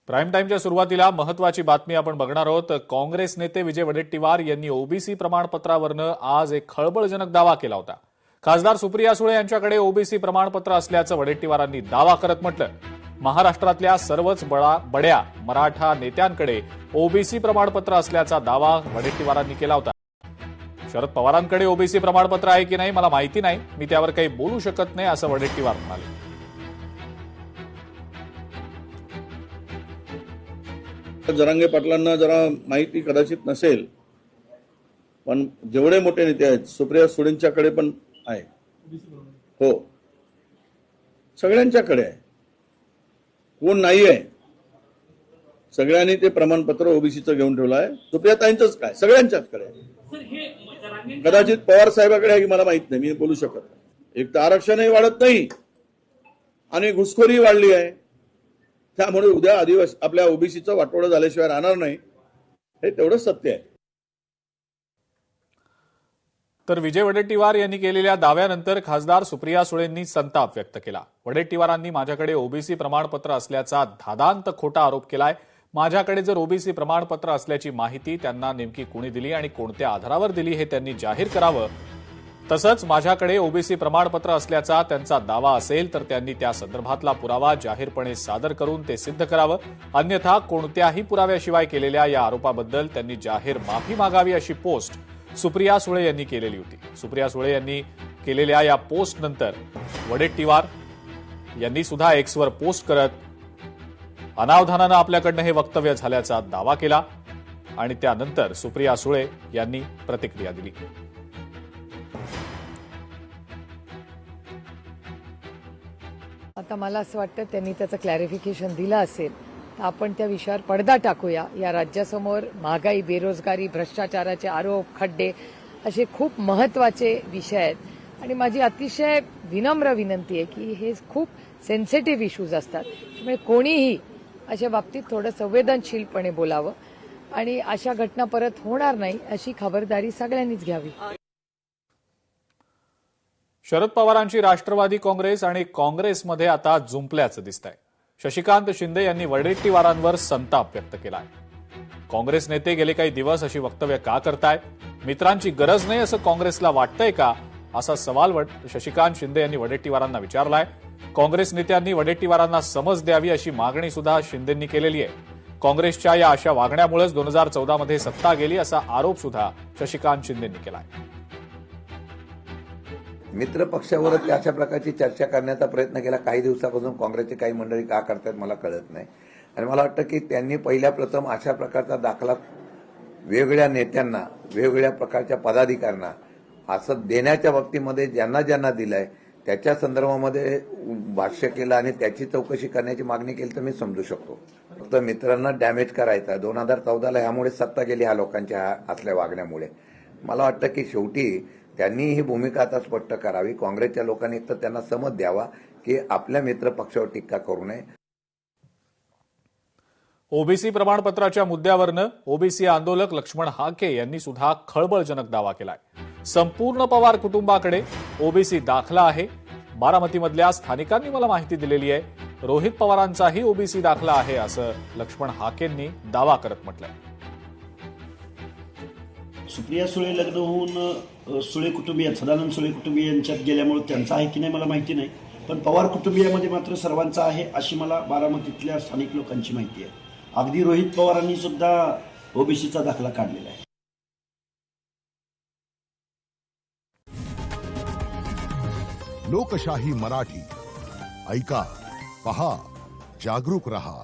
Prime टाइमच्या सुरुवातीला महत्वाची बातमी आपण बघणार आहोत। काँग्रेस नेते विजय वडेट्टीवार यांनी ओबीसी प्रमाणपत्रावरनं आज एक खळबळजनक दावा केला होता। खासदार सुप्रिया सुळे यांच्याकडे ओबीसी प्रमाणपत्र असल्याचं वडेट्टीवारांनी दावा करत म्हटलं, महाराष्ट्रातल्या सर्वच बड्या मराठा नेत्यांकडे ओबीसी प्रमाणपत्र असल्याचा दावा वडेट्टीवारांनी केला होता। शरद पवारांकडे ओबीसी प्रमाणपत्र आहे की नाही मला माहिती नाही, मी त्यावर काही बोलू शकत नाही असं वडेट्टीवार म्हणाले। जरांगे पाटलांना जरा माहिती कदाचित नसेल, पण जेवढे मोठे नेते आहेत सुप्रिया सुळेंच्याकडे पण आहे। हो, सगळ्यांच्याकडे आहे, कोण नाही आहे, सगळ्यांनी ते प्रमाणपत्र ओबीसीचं घेऊन ठेवलं आहे। सुप्रियाताईंचंच काय, सगळ्यांच्याचकडे आहे। कदाचित पवार साहेबांकडे आहे की मला माहित नाही, मी बोलू शकत नाही। एक तर आरक्षणही वाढत नाही आणि घुसखोरी वाढली आहे, त्यामुळे उद्या आदिवासी आपल्या ओबीसीचं वाटोळं झाल्याशिवाय राहणार नाही, हे तेवढंच सत्य आहे। तर विजय वडेट्टीवार यांनी केलेल्या दाव्यानंतर खासदार सुप्रिया सुळेंनी संताप व्यक्त केला। वडेट्टीवारांनी माझ्याकडे ओबीसी प्रमाणपत्र असल्याचा धादांत खोटा आरोप केलाय। माझ्याकडे जर ओबीसी प्रमाणपत्र असल्याची माहिती त्यांना नेमकी कोणी दिली आणि कोणत्या आधारावर दिली हे त्यांनी जाहीर करावं। तसंच माझ्याकडे ओबीसी प्रमाणपत्र असल्याचा त्यांचा दावा असेल तर त्यांनी त्या संदर्भातला पुरावा जाहीरपणे सादर करून ते सिद्ध करावं, अन्यथा कोणत्याही पुराव्याशिवाय केलेल्या या आरोपाबद्दल त्यांनी जाहीर माफी मागावी अशी पोस्ट सुप्रिया सुळे यांनी केलेली होती। सुप्रिया सुळे यांनी केलेल्या या पोस्टनंतर वडेट्टीवार यांनी सुद्धा एक्सवर पोस्ट करत अनावधानानं आपल्याकडनं हे वक्तव्य झाल्याचा दावा केला आणि त्यानंतर सुप्रिया सुळे यांनी प्रतिक्रिया दिली। आता मला असं वाटतं त्यांनी त्याचं क्लॅरिफिकेशन दिलं असेल तर आपण त्या विषयावर पडदा टाकूया। या राज्यासमोर महागाई, बेरोजगारी, भ्रष्टाचाराचे आरोप, खड्डे असे खूप महत्वाचे विषय आहेत आणि माझी अतिशय विनम्र विनंती आहे की हे खूप सेन्सिटिव्ह इश्यूज असतात, त्यामुळे कोणीही अशा बाबतीत थोडं संवेदनशीलपणे बोलावं आणि अशा घटना परत होणार नाही अशी खबरदारी सगळ्यांनीच घ्यावी। शरद पवारांची राष्ट्रवादी काँग्रेस आणि काँग्रेसमध्ये आता जुंपल्याचं दिसतंय। शशिकांत शिंदे यांनी वडेट्टीवारांवर संताप व्यक्त केलाय। काँग्रेस नेते गेले काही दिवस अशी वक्तव्य का करतायत? मित्रांची गरज नाही असं काँग्रेसला वाटतंय का, असा सवाल शशिकांत शिंदे यांनी वडेट्टीवारांना विचारलाय। काँग्रेस नेत्यांनी वडेट्टीवारांना समज द्यावी अशी मागणी सुद्धा शिंदेंनी केलेली आहे। काँग्रेसच्या या अशा वागण्यामुळेच 2014 मध्ये सत्ता गेली असा आरोप सुद्धा शशिकांत शिंदेंनी केलाय। मित्र पक्षावरच अशा प्रकारची चर्चा करण्याचा प्रयत्न केला काही दिवसापासून काँग्रेसची काही मंडळी का करतात मला कळत नाही। आणि मला वाटतं की त्यांनी पहिल्या प्रथम अशा प्रकारचा दाखला वेगवेगळ्या नेत्यांना, वेगवेगळ्या प्रकारच्या पदाधिकाऱ्यांना असं देण्याच्या बाबतीमध्ये ज्यांना ज्यांना दिलंय त्याच्या संदर्भामध्ये भाष्य केलं आणि त्याची चौकशी करण्याची मागणी केली तर मी समजू शकतो। फक्त मित्रांना डॅमेज करायचा 2014ला ह्यामुळे सत्ता गेली ह्या लोकांच्या असल्या वागण्यामुळे। मला वाटतं की शेवटी त्यांनी ही भूमिका आता स्पष्ट करावी। काँग्रेसच्या लोकांनी तर त्यांना समज द्यावा की आपल्या मित्र पक्षावर टीका करू नये। ओबीसी प्रमाणपत्राच्या मुद्द्यावरनं ओबीसी आंदोलक लक्ष्मण हाके यांनी सुद्धा खळबळजनक दावा केलाय। संपूर्ण पवार कुटुंबाकडे ओबीसी दाखला आहे। बारामतीमधल्या स्थानिकांनी मला माहिती दिलेली आहे। रोहित पवारांचाही ओबीसी दाखला आहे असं लक्ष्मण हाकेंनी दावा करत म्हटलंय। सुप्रिया सुळे लग्न होऊन सुळे कुटुंबीय, सदानंद सुळे कुटुंबियांच्यात गेल्यामुळे त्यांचा आहे की नाही मला माहिती नाही, पण पवार कुटुंबियामध्ये मात्र सर्वांचा आहे अशी मला बारामतीतल्या स्थानिक लोकांची माहिती आहे। अगदी रोहित पवारांनी सुद्धा ओबीसीचा दाखला काढलेला आहे। लोकशाही मराठी ऐका, पहा, जागरूक रहा।